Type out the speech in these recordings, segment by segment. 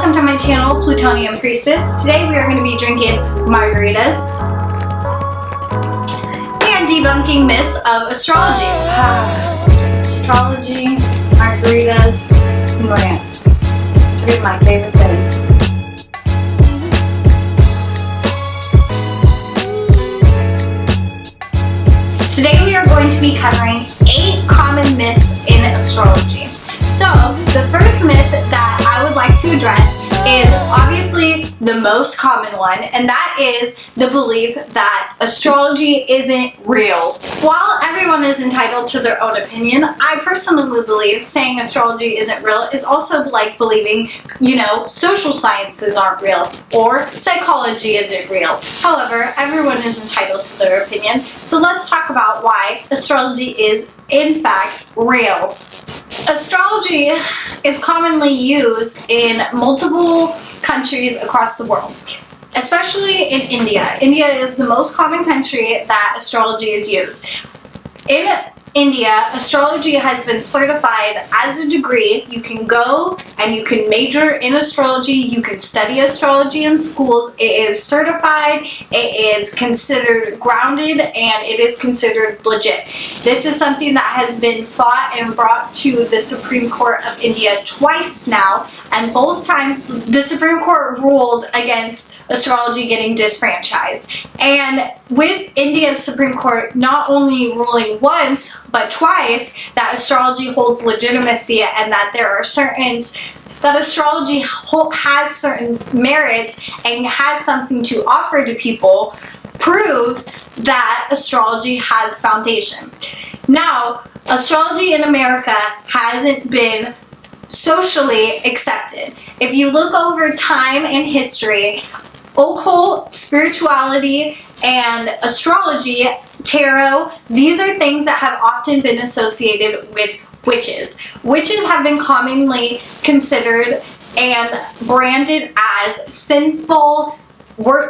welcome to my channel, Plutonian Priestess. Today we are going to be drinking margaritas and debunking myths of astrology. Astrology, margaritas, and rants. Three of my favorite things. Today we are going to be covering 8 common myths in astrology. So, the first myth that I would like to address is obviously the most common one, and that is the belief that astrology isn't real. While everyone is entitled to their own opinion, I personally believe saying astrology isn't real is also like believing, social sciences aren't real or psychology isn't real. However, everyone is entitled to their opinion, so let's talk about why astrology is in fact real. Astrology is commonly used in multiple countries across the world, especially in India. India is the most common country that astrology is used. In India, astrology has been certified as a degree. You can go and you can major in astrology. You can study astrology in schools. It is certified, it is considered grounded, and it is considered legit. This is something that has been fought and brought to the Supreme Court of India twice now, and both times the Supreme Court ruled against astrology getting disfranchised. And with India's Supreme Court not only ruling once, but twice, that astrology holds legitimacy and that that astrology has certain merits and has something to offer to people, proves that astrology has foundation. Now, astrology in America hasn't been socially accepted. If you look over time and history, occult, spirituality, and astrology, tarot, these are things that have often been associated with witches. Witches have been commonly considered and branded as sinful,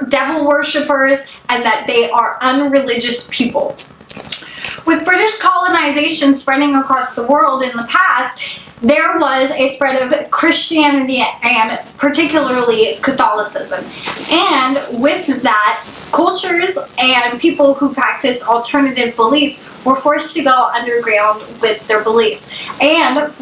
devil worshippers, and that they are unreligious people. With British colonization spreading across the world in the past, there was a spread of Christianity and particularly Catholicism. And with that, cultures and people who practice alternative beliefs were forced to go underground with their beliefs. And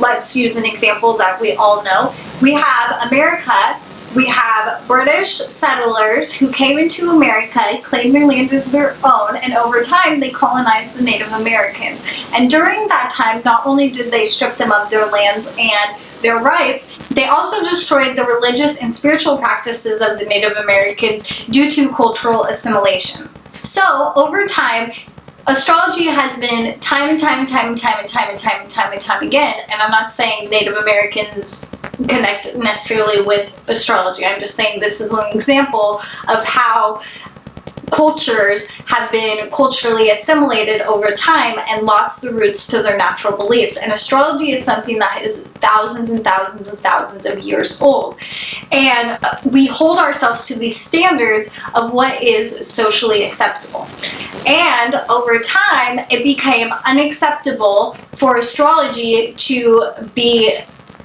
let's use an example that we all know. We have America. We have British settlers who came into America, claimed their land as their own, and over time they colonized the Native Americans. And during that time, not only did they strip them of their lands and their rights, they also destroyed the religious and spiritual practices of the Native Americans due to cultural assimilation. So, over time, astrology has been time and time again, and I'm not saying Native Americans connect necessarily with astrology. I'm just saying this is an example of how cultures have been culturally assimilated over time and lost the roots to their natural beliefs. And astrology is something that is thousands and thousands and thousands of years old. And we hold ourselves to these standards of what is socially acceptable. And over time, it became unacceptable for astrology to be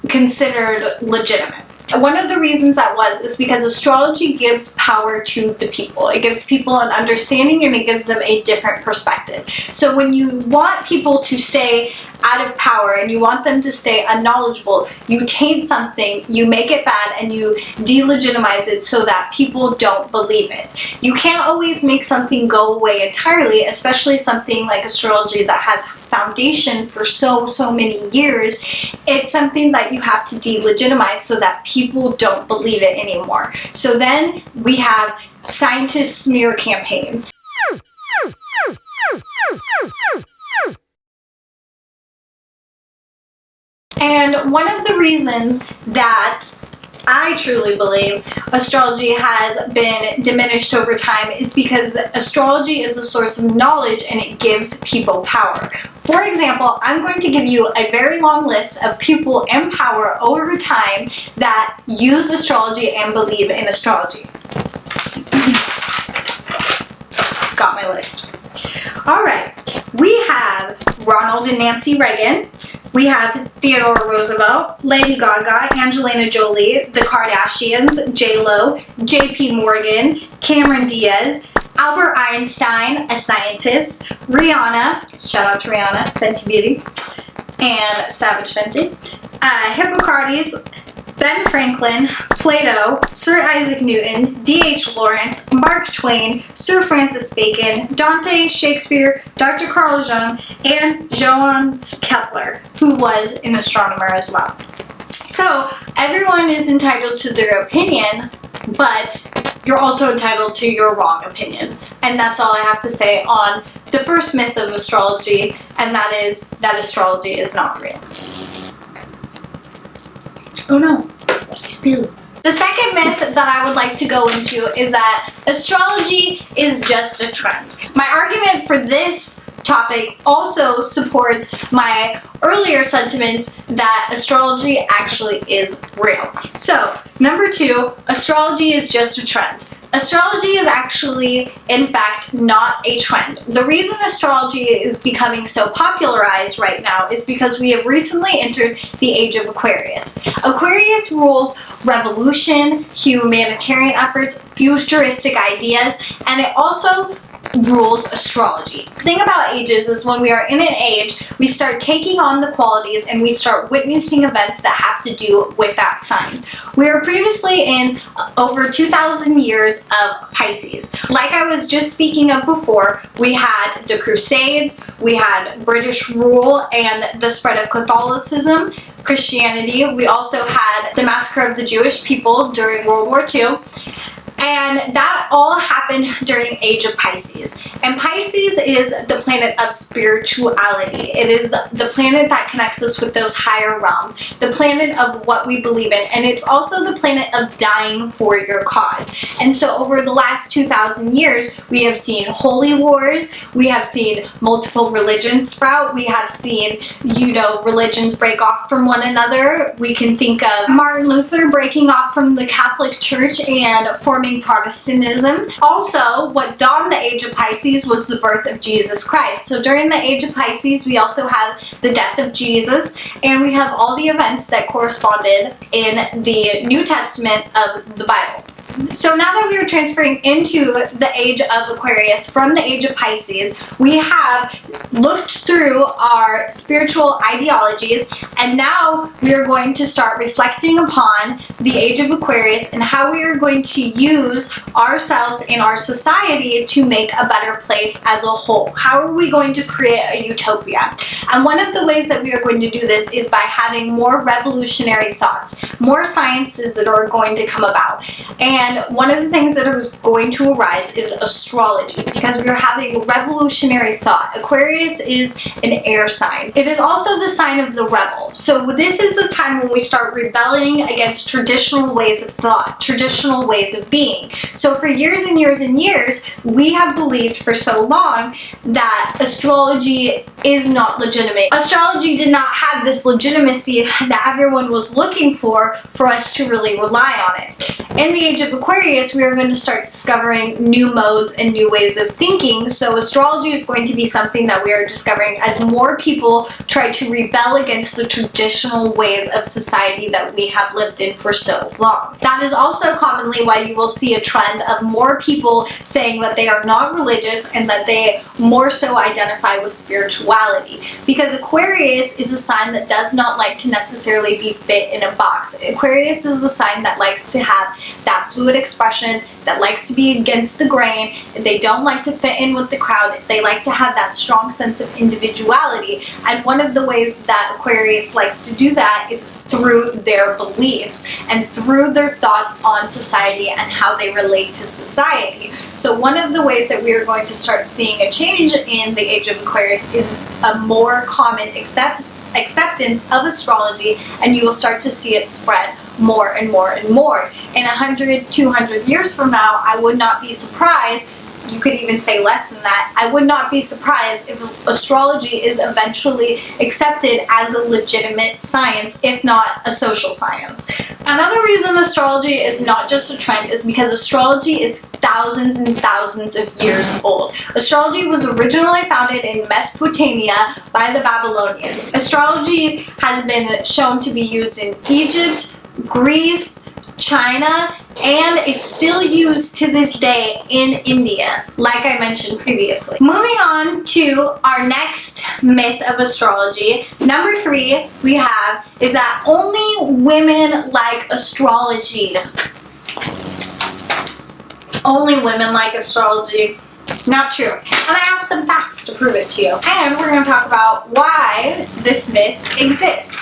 considered legitimate. One of the reasons that is because astrology gives power to the people. It gives people an understanding and it gives them a different perspective. So when you want people to stay out of power and you want them to stay unknowledgeable, you taint something, you make it bad, and you delegitimize it so that people don't believe it. You can't always make something go away entirely, especially something like astrology that has foundation for so many years. It's something that you have to delegitimize so that people don't believe it anymore. So then we have scientist smear campaigns. And one of the reasons that I truly believe astrology has been diminished over time is because astrology is a source of knowledge and it gives people power. For example, I'm going to give you a very long list of people in power over time that use astrology and believe in astrology. Got my list. Alright, we have Ronald and Nancy Reagan. We have Theodore Roosevelt, Lady Gaga, Angelina Jolie, the Kardashians, J-Lo, JP Morgan, Cameron Diaz, Albert Einstein, a scientist, Rihanna, shout out to Rihanna, Fenty Beauty, and Savage Fenty, Hippocrates, Ben Franklin, Plato, Sir Isaac Newton, D.H. Lawrence, Mark Twain, Sir Francis Bacon, Dante, Shakespeare, Dr. Carl Jung, and Johannes Kepler, who was an astronomer as well. So everyone is entitled to their opinion, but you're also entitled to your wrong opinion. And that's all I have to say on the first myth of astrology, and that is that astrology is not real. Oh no, I spilled. The second myth that I would like to go into is that astrology is just a trend. My argument for this topic also supports my earlier sentiment that astrology actually is real. So, number 2, astrology is just a trend. Astrology is actually, in fact, not a trend. The reason astrology is becoming so popularized right now is because we have recently entered the age of Aquarius. Aquarius rules revolution, humanitarian efforts, futuristic ideas, and it also rules astrology. The thing about ages is when we are in an age, we start taking on the qualities and we start witnessing events that have to do with that sign. We were previously in over 2,000 years of Pisces. Like I was just speaking of before, we had the Crusades, we had British rule and the spread of Catholicism, Christianity. We also had the massacre of the Jewish people during World War II. And that all happened during Age of Pisces. And Pisces is the planet of spirituality. It is the planet that connects us with those higher realms, the planet of what we believe in, and it's also the planet of dying for your cause. And so over the last 2,000 years, we have seen holy wars, we have seen multiple religions sprout, we have seen, religions break off from one another. We can think of Martin Luther breaking off from the Catholic Church and forming Protestantism. Also, what dawned the Age of Pisces was the birth of Jesus Christ. So during the Age of Pisces, we also have the death of Jesus, and we have all the events that corresponded in the New Testament of the Bible. So now that we are transferring into the age of Aquarius from the age of Pisces, we have looked through our spiritual ideologies, and now we are going to start reflecting upon the age of Aquarius and how we are going to use ourselves and our society to make a better place as a whole. How are we going to create a utopia? And one of the ways that we are going to do this is by having more revolutionary thoughts, more sciences that are going to come about. And one of the things that is going to arise is astrology, because we are having revolutionary thought. Aquarius is an air sign. It is also the sign of the rebel. So this is the time when we start rebelling against traditional ways of thought, traditional ways of being. So for years and years and years, we have believed for so long that astrology is not legitimate. Astrology did not have this legitimacy that everyone was looking for us to really rely on it. In the age of Aquarius, we are going to start discovering new modes and new ways of thinking. So astrology is going to be something that we are discovering as more people try to rebel against the traditional ways of society that we have lived in for so long. That is also commonly why you will see a trend of more people saying that they are not religious and that they more so identify with spirituality. Because Aquarius is a sign that does not like to necessarily be fit in a box. Aquarius is the sign that likes to have that fluid expression, that likes to be against the grain. They don't like to fit in with the crowd. They like to have that strong sense of individuality. And one of the ways that Aquarius likes to do that is through their beliefs and through their thoughts on society and how they relate to society. So one of the ways that we are going to start seeing a change in the age of Aquarius is a more common acceptance of astrology, and you will start to see it spread more and more and more. In 100, 200 years from now, I would not be surprised, you could even say less than that, I would not be surprised if astrology is eventually accepted as a legitimate science, if not a social science. Another reason astrology is not just a trend is because astrology is thousands and thousands of years old. Astrology was originally founded in Mesopotamia by the Babylonians. Astrology has been shown to be used in Egypt, Greece, China, and is still used to this day in India, like I mentioned previously. Moving on to our next myth of astrology, number 3 we have is that only women like astrology. Only women like astrology. Not true. And I have some facts to prove it to you. And we're going to talk about why this myth exists.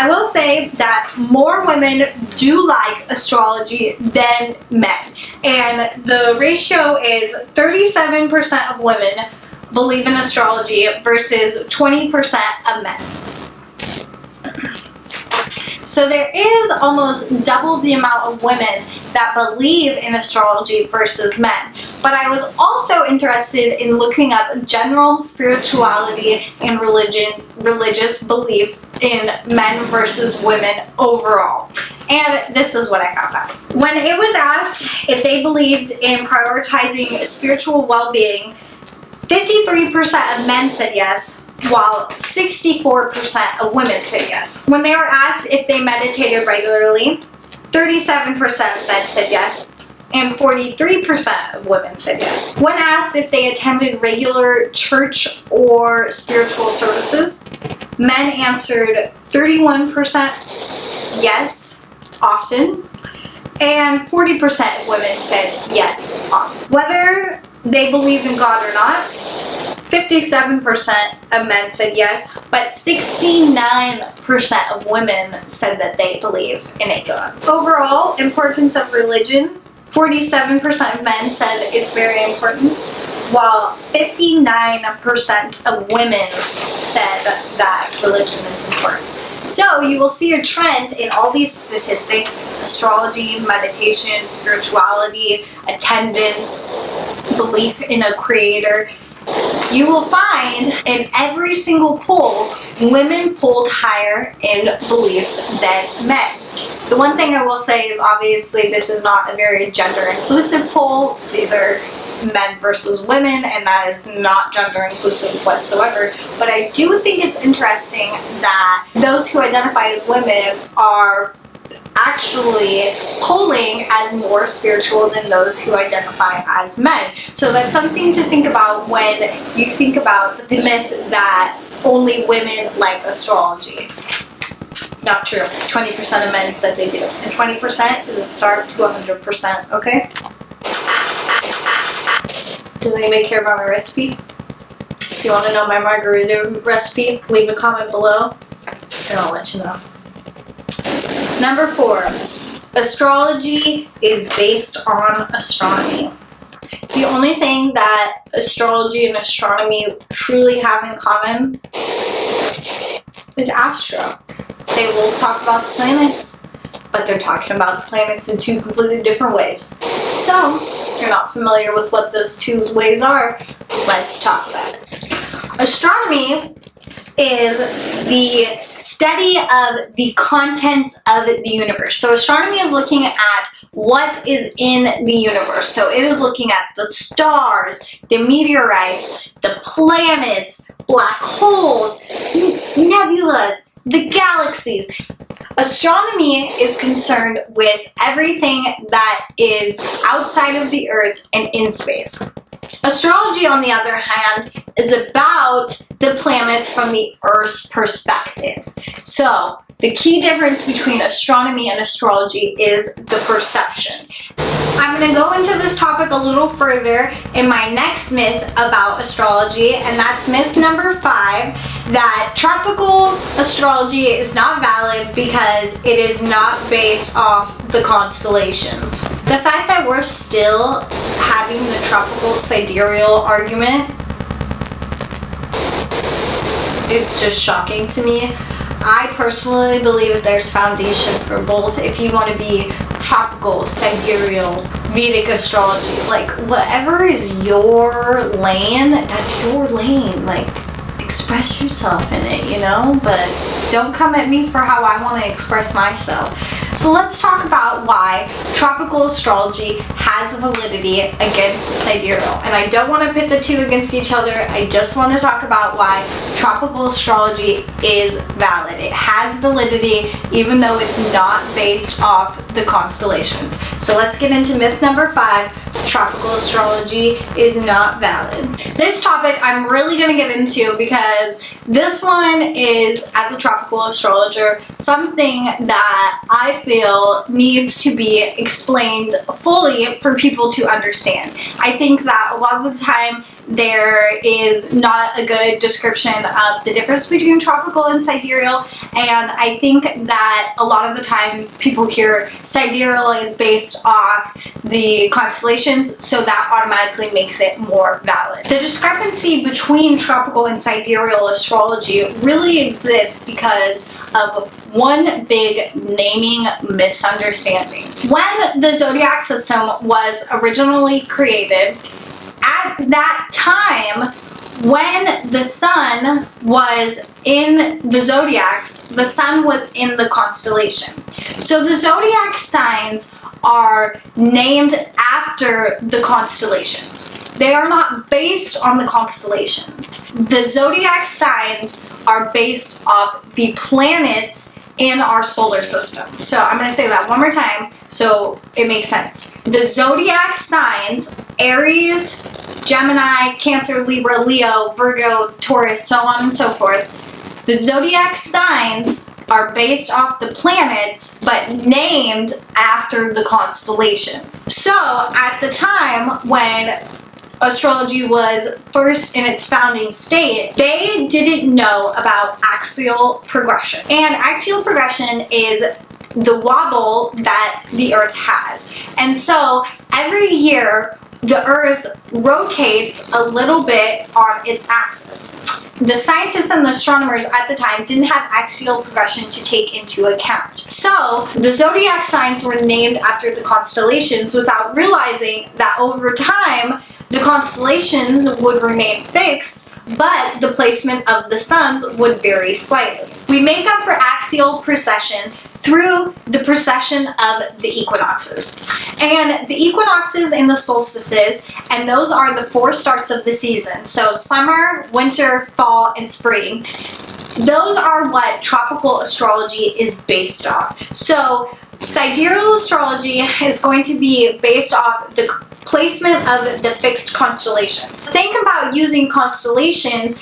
I will say that more women do like astrology than men. And the ratio is 37% of women believe in astrology versus 20% of men. So there is almost double the amount of women that believe in astrology versus men. But I was also interested in looking up general spirituality and religious beliefs in men versus women overall. And this is what I found out. When it was asked if they believed in prioritizing spiritual well-being, 53% of men said yes, while 64% of women said yes. When they were asked if they meditated regularly, 37% of men said yes, and 43% of women said yes. When asked if they attended regular church or spiritual services, men answered 31% yes, often, and 40% of women said yes, often. Whether they believed in God or not, 57% of men said yes, but 69% of women said that they believe in a God. Overall, importance of religion, 47% of men said it's very important, while 59% of women said that religion is important. So you will see a trend in all these statistics: astrology, meditation, spirituality, attendance, belief in a creator. You will find in every single poll, women polled higher in beliefs than men. The one thing I will say is obviously this is not a very gender inclusive poll. These are men versus women, and that is not gender inclusive whatsoever. But I do think it's interesting that those who identify as women are actually polling as more spiritual than those who identify as men. So that's something to think about when you think about the myth that only women like astrology. Not true. 20% of men said they do. And 20% is a start to 100%, okay? Does anybody care about my recipe? If you want to know my margarita recipe, leave a comment below and I'll let you know. Number 4, astrology is based on astronomy. The only thing that astrology and astronomy truly have in common is astro. They will talk about the planets, but they're talking about the planets in 2 completely different ways. So, if you're not familiar with what those 2 ways are, let's talk about it. Astronomy is the study of the contents of the universe. So astronomy is looking at what is in the universe. So it is looking at the stars, the meteorites, the planets, black holes, nebulas, the galaxies. Astronomy is concerned with everything that is outside of the Earth and in space. Astrology, on the other hand, is about the planets from the Earth's perspective. So, the key difference between astronomy and astrology is the perception. I'm going to go into this topic a little further in my next myth about astrology, and that's myth number 5, that tropical astrology is not valid because it is not based off the constellations. The fact that we're still having the tropical sidereal argument is just shocking to me. I personally believe there's foundation for both. If you want to be tropical, sidereal, Vedic astrology, like whatever is your lane, that's your lane. Like express yourself in it, you know? But Don't come at me for how I want to express myself. So let's talk about why tropical astrology has validity against sidereal. And I don't want to pit the two against each other. I just want to talk about why tropical astrology is valid. It has validity even though it's not based off the constellations. So let's get into myth number 5. Tropical astrology is not valid. This topic I'm really going to get into because this one is, as a tropical astrologer, something that I feel needs to be explained fully for people to understand. I think that a lot of the time there is not a good description of the difference between tropical and sidereal, and I think that a lot of the times people hear sidereal is based off the constellations, so that automatically makes it more valid. The discrepancy between tropical and sidereal astrology really exists because of one big naming misunderstanding. When the zodiac system was originally created, at that time, when the sun was in the zodiacs, the sun was in the constellation. So the zodiac signs are named after the constellations. They are not based on the constellations. The zodiac signs are based off the planets in our solar system. So I'm going to say that one more time so it makes sense. The zodiac signs, Aries, Gemini, Cancer, Libra, Leo, Virgo, Taurus, so on and so forth. The zodiac signs are based off the planets but named after the constellations. So at the time when astrology was first in its founding state, they didn't know about axial progression. And axial progression is the wobble that the Earth has. And so every year the Earth rotates a little bit on its axis. The scientists and the astronomers at the time didn't have axial progression to take into account. So the zodiac signs were named after the constellations without realizing that over time the constellations would remain fixed, but the placement of the suns would vary slightly. We make up for axial precession through the precession of the equinoxes. And the equinoxes and the solstices, and those are the 4 starts of the season. So summer, winter, fall, and spring. Those are what tropical astrology is based off. So sidereal astrology is going to be based off the placement of the fixed constellations. Think about using constellations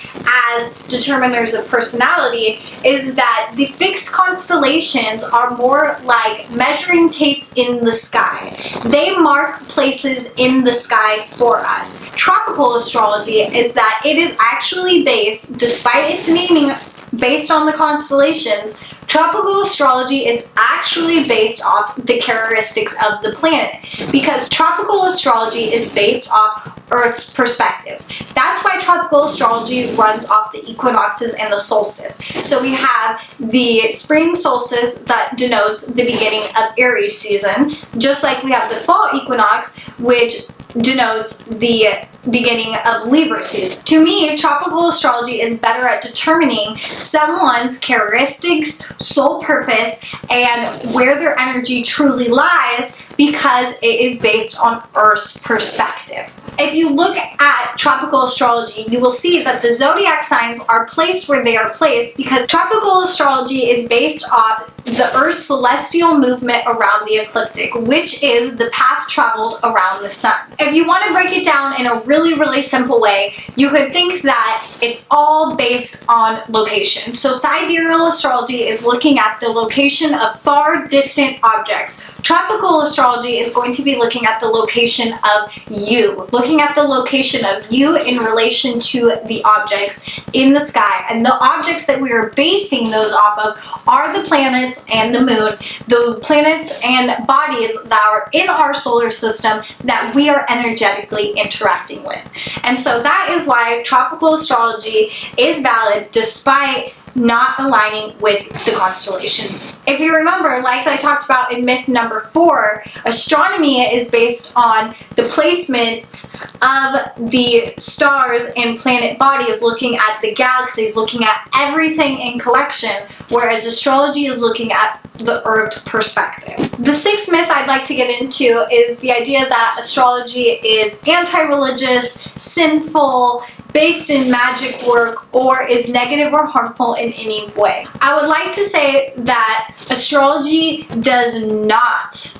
as determiners of personality is that the fixed constellations are more like measuring tapes in the sky. They mark places in the sky for us. Tropical astrology is that it is actually based, despite its naming based on the constellations, tropical astrology is actually based off the characteristics of the planet because tropical astrology is based off Earth's perspective. That's why tropical astrology runs off the equinoxes and the solstice. So we have the spring solstice that denotes the beginning of Aries season, just like we have the fall equinox, which denotes the beginning of Libra season. To me, tropical astrology is better at determining someone's characteristics, soul purpose, and where their energy truly lies because it is based on Earth's perspective. If you look at tropical astrology, you will see that the zodiac signs are placed where they are placed because tropical astrology is based off the Earth's celestial movement around the ecliptic, which is the path traveled around the sun. If you want to break it down in a really simple way, you could think that it's all based on location. So sidereal astrology is looking at the location of far distant objects. Tropical astrology is going to be looking at the location of you, looking at the location of you in relation to the objects in the sky. And the objects that we are basing those off of are the planets and the moon, the planets and bodies that are in our solar system that we are energetically interacting with. And so that is why tropical astrology is valid despite not aligning with the constellations. If you remember, like I talked about in myth number 4, astronomy is based on the placements of the stars and planet bodies, looking at the galaxies, looking at everything in collection, whereas astrology is looking at the Earth perspective. The 6th myth I'd like to get into is the idea that astrology is anti-religious, sinful, based in magic work, or is negative or harmful in any way. I would like to say that astrology does not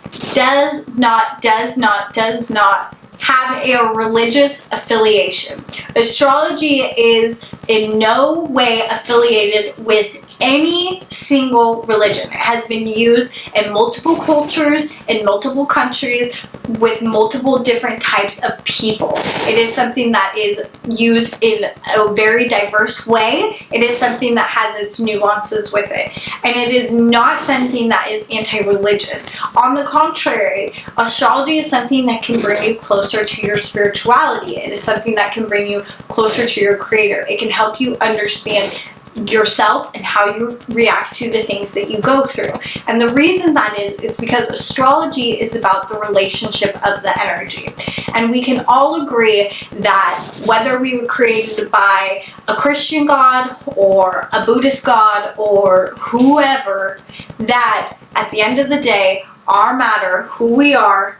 have a religious affiliation. Astrology is in no way affiliated with any single religion. It has been used in multiple cultures, in multiple countries, with multiple different types of people. It is something that is used in a very diverse way. It is something that has its nuances with it. And it is not something that is anti-religious. On the contrary, astrology is something that can bring you closer to your spirituality. It is something that can bring you closer to your creator. It can help you understand yourself and how you react to the things that you go through. And the reason that is because astrology is about the relationship of the energy. And we can all agree that whether we were created by a Christian God or a Buddhist God or whoever, that at the end of the day, our matter, who we are,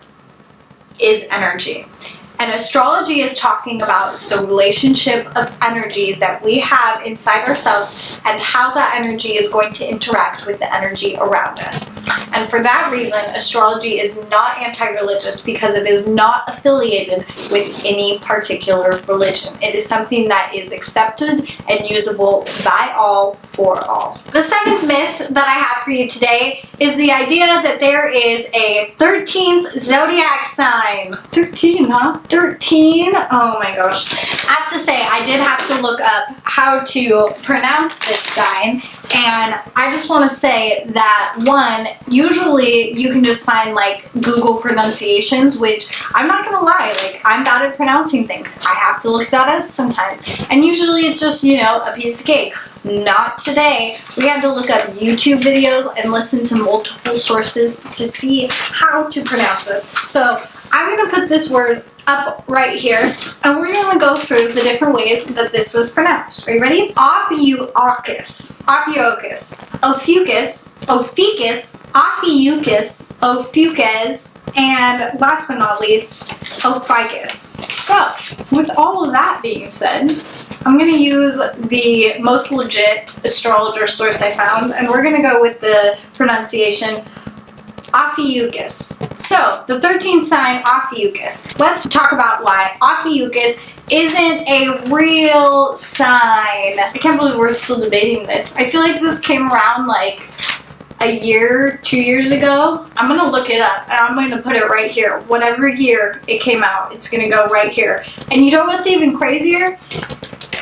is energy. And astrology is talking about the relationship of energy that we have inside ourselves and how that energy is going to interact with the energy around us. And for that reason, astrology is not anti-religious because it is not affiliated with any particular religion. It is something that is accepted and usable by all for all. The 7th myth that I have for you today is the idea that there is a 13th zodiac sign. 13, huh? 13? Oh my gosh. I have to say, I did have to look up how to pronounce this sign, and I just want to say that, one, usually you can just find like Google pronunciations, which I'm not gonna lie, like I'm bad at pronouncing things. I have to look that up sometimes, and usually it's just, you know, a piece of cake. Not today. We had to look up YouTube videos and listen to multiple sources to see how to pronounce this. So I'm going to put this word up right here, and we're going to go through the different ways that this was pronounced. Are you ready? Ophiuchus, Ophiuchus, Ophiuchus, Ophiuchus, Ophiuchus, Ophiuchus, and last but not least, Ophiuchus. So, with all of that being said, I'm going to use the most legit astrologer source I found, and we're going to go with the pronunciation Ophiuchus. So, the 13th sign, Ophiuchus. Let's talk about why Ophiuchus isn't a real sign. I can't believe we're still debating this. I feel like this came around like a year, 2 years ago. I'm gonna look it up and I'm gonna put it right here. Whatever year it came out, it's gonna go right here. And you know what's even crazier?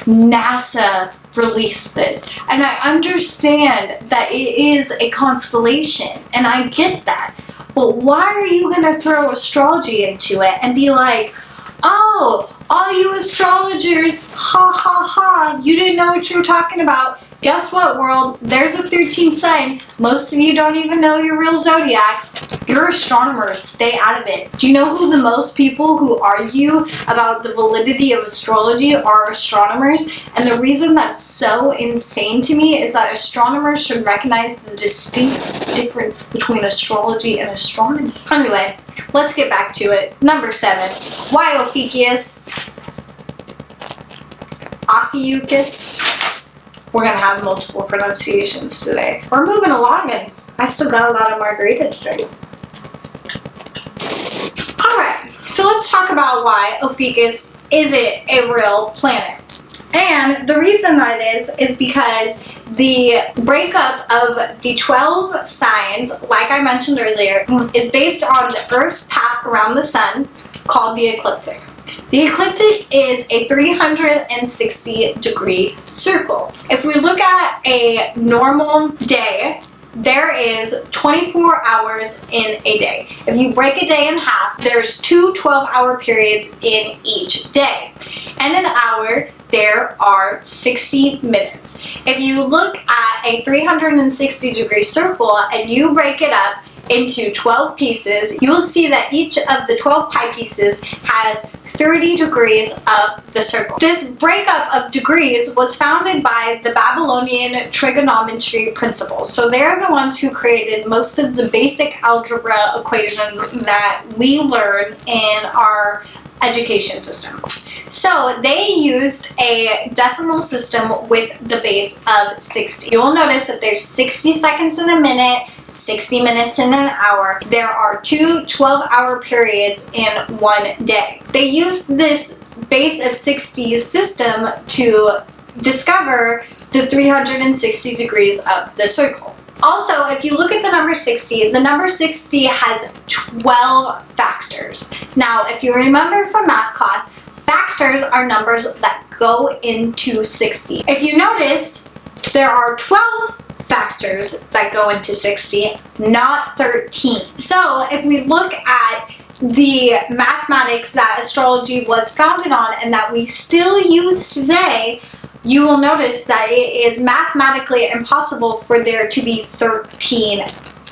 NASA released this, and I understand that it is a constellation, and I get that, but why are you gonna throw astrology into it and be like, oh, all you astrologers, ha ha ha, you didn't know what you were talking about. Guess what, world? There's a 13th sign. Most of you don't even know your real zodiacs. You're astronomers. Stay out of it. Do you know who the most people who argue about the validity of astrology are astronomers? And the reason that's so insane to me is that astronomers should recognize the distinct difference between astrology and astronomy. Anyway, let's get back to it. Number 7. Why Ophiuchus? Ophiuchus? We're going to have multiple pronunciations today. We're moving along, and I still got a lot of margarita to drink. Alright, so let's talk about why Ophiuchus isn't a real planet. And the reason that is because the breakup of the 12 signs, like I mentioned earlier, is based on the Earth's path around the sun, called the ecliptic. The ecliptic is a 360-degree circle. If we look at a normal day, there is 24 hours in a day. If you break a day in half, there's two 12-hour periods in each day. And an hour, there are 60 minutes. If you look at a 360-degree circle and you break it up into 12 pieces, you will see that each of the 12 pie pieces has 30 degrees of the circle. This breakup of degrees was founded by the Babylonian trigonometry principles. So they're the ones who created most of the basic algebra equations that we learn in our education system. So they used a decimal system with the base of 60. You will notice that there's 60 seconds in a minute, 60 minutes in an hour. There are two 12-hour periods in one day. They used this base of 60 system to discover the 360 degrees of the circle. Also, if you look at the number 60, the number 60 has 12 factors. Now, if you remember from math class, factors are numbers that go into 60. If you notice, there are 12 factors that go into 60, not 13. So if we look at the mathematics that astrology was founded on and that we still use today, you will notice that it is mathematically impossible for there to be 13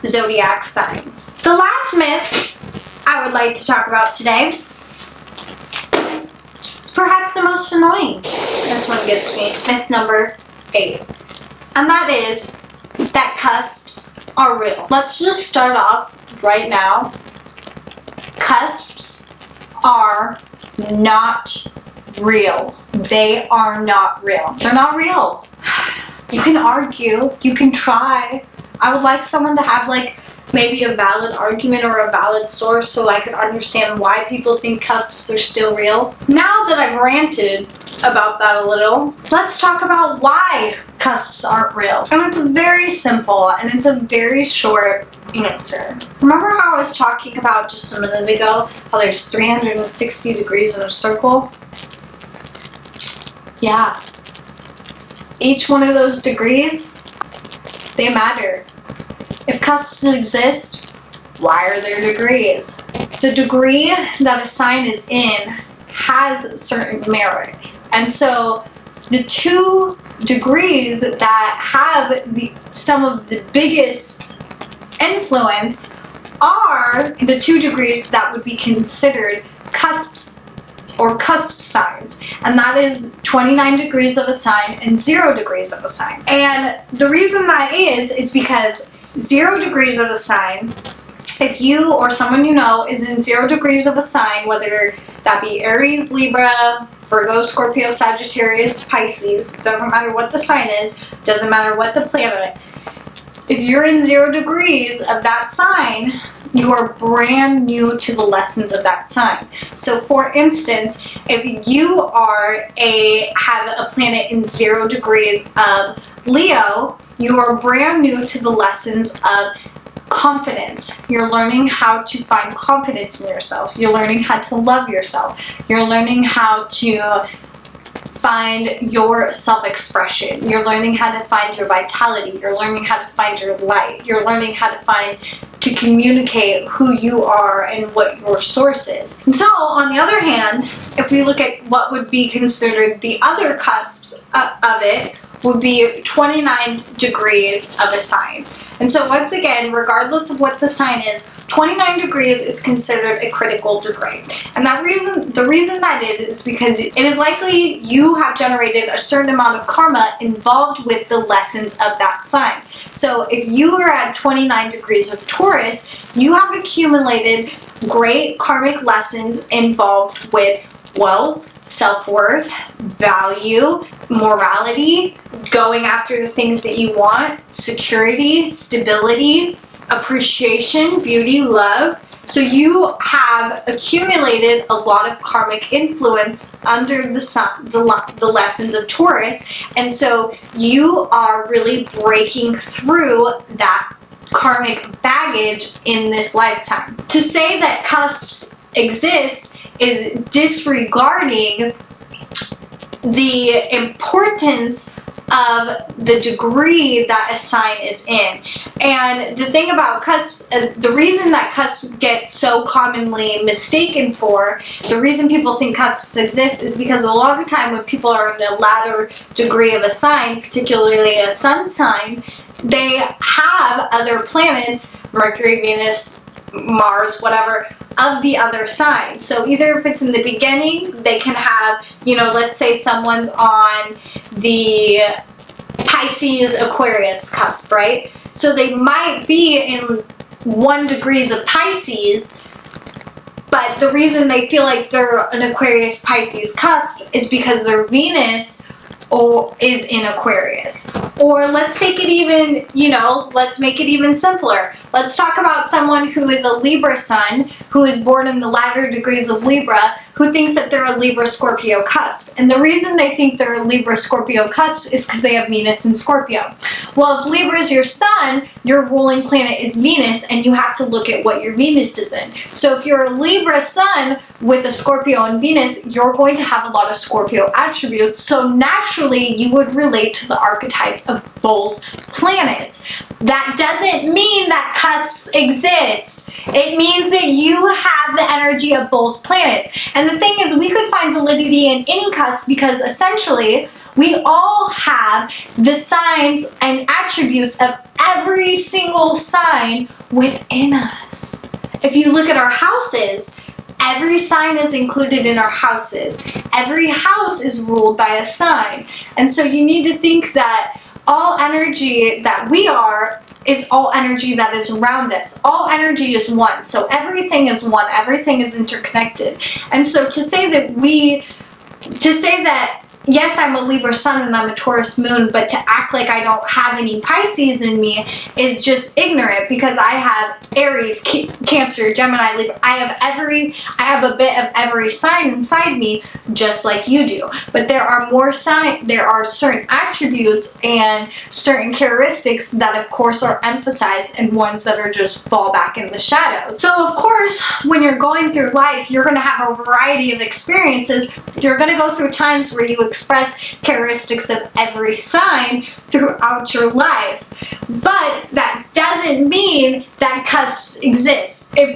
zodiac signs. The last myth I would like to talk about today is perhaps the most annoying. This one gets me. Myth number 8. And that is that cusps are real. Let's just start off right now. Cusps are not real. They are not real. They're not real. You can argue. You can try. I would like someone to have maybe a valid argument or a valid source so I could understand why people think cusps are still real. Now that I've ranted about that a little, let's talk about why cusps aren't real. And it's very simple and it's a very short answer. Remember how I was talking about just a minute ago how there's 360 degrees in a circle? Yeah. Each one of those degrees, they matter. If cusps exist, why are there degrees? The degree that a sign is in has certain merit. And so the two degrees that have some of the biggest influence are the two degrees that would be considered cusps or cusp signs, and that is 29 degrees of a sign and 0 degrees of a sign. And the reason that is because 0 degrees of a sign, if you or someone you know is in 0 degrees of a sign, whether that be Aries, Libra, Virgo, Scorpio, Sagittarius, Pisces, doesn't matter what the sign is, doesn't matter what the planet, if you're in 0 degrees of that sign, you are brand new to the lessons of that sign. So for instance, if you have a planet in 0 degrees of Leo, you are brand new to the lessons of confidence. You're learning how to find confidence in yourself. You're learning how to love yourself. You're learning how to find your self-expression. You're learning how to find your vitality. You're learning how to find your light. You're learning how to communicate who you are and what your source is. And so, on the other hand, if we look at what would be considered the other cusps of it, would be 29 degrees of a sign. And so once again, regardless of what the sign is, 29 degrees is considered a critical degree. And the reason that is because it is likely you have generated a certain amount of karma involved with the lessons of that sign. So if you are at 29 degrees of Taurus, you have accumulated great karmic lessons involved with wealth, self-worth, value, morality, going after the things that you want, security, stability, appreciation, beauty, love. So you have accumulated a lot of karmic influence under the lessons of Taurus, and so you are really breaking through that karmic baggage in this lifetime. To say that cusps exist is disregarding the importance of the degree that a sign is in. And the thing about cusps, the reason that cusps get so commonly mistaken for, the reason people think cusps exist is because a lot of the time when people are in the latter degree of a sign, particularly a sun sign, they have other planets, Mercury, Venus, Mars, whatever, of the other sign. So either if it's in the beginning, they can have, you know, let's say someone's on the Pisces Aquarius cusp, right? So they might be in 1 degrees of Pisces, but the reason they feel like they're an Aquarius Pisces cusp is because their Venus is in Aquarius. Or let's take it even, you know, let's make it even simpler. Let's talk about someone who is a Libra sun, who is born in the latter degrees of Libra, who thinks that they're a Libra-Scorpio cusp. And the reason they think they're a Libra-Scorpio cusp is because they have Venus in Scorpio. Well, if Libra is your sun, your ruling planet is Venus, and you have to look at what your Venus is in. So if you're a Libra sun with a Scorpio and Venus, you're going to have a lot of Scorpio attributes. So naturally, you would relate to the archetypes of both planets. That doesn't mean that cusps exist. It means that you have the energy of both planets. And the thing is, we could find validity in any cusp because essentially we all have the signs and attributes of every single sign within us. If you look at our houses, every sign is included in our houses. Every house is ruled by a sign. And so you need to think that all energy that we are is all energy that is around us. All energy is one. So everything is one. Everything is interconnected. And so to say that yes, I'm a Libra sun and I'm a Taurus moon, but to act like I don't have any Pisces in me is just ignorant, because I have Aries, Cancer, Gemini, Libra. I have a bit of every sign inside me, just like you do. But there are there are certain attributes and certain characteristics that of course are emphasized, and ones that are just fall back in the shadows. So of course, when you're going through life, you're going to have a variety of experiences. You're going to go through times where you express characteristics of every sign throughout your life. But that doesn't mean that cusps exist. If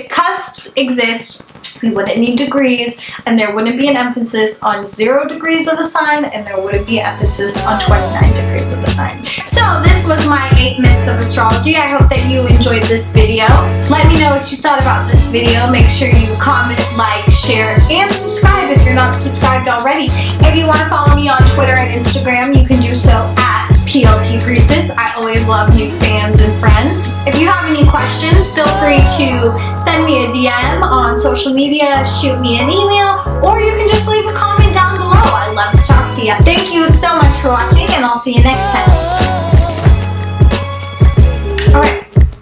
cusps exist, we wouldn't need degrees, and there wouldn't be an emphasis on 0 degrees of a sign, and there wouldn't be an emphasis on 29 degrees of a sign. So this was my 8 myths of astrology. I hope that you enjoyed this video. Let me know what you thought about this video. Make sure you comment, like, share, and subscribe if you're not subscribed already. If you want to follow me on Twitter and Instagram, you can do so at PLT Priestess. I always love new fans and friends. If you have any questions, feel free to send me a DM on social media, shoot me an email, or you can just leave a comment down below. I'd love to talk to you. Thank you so much for watching, and I'll see you next time.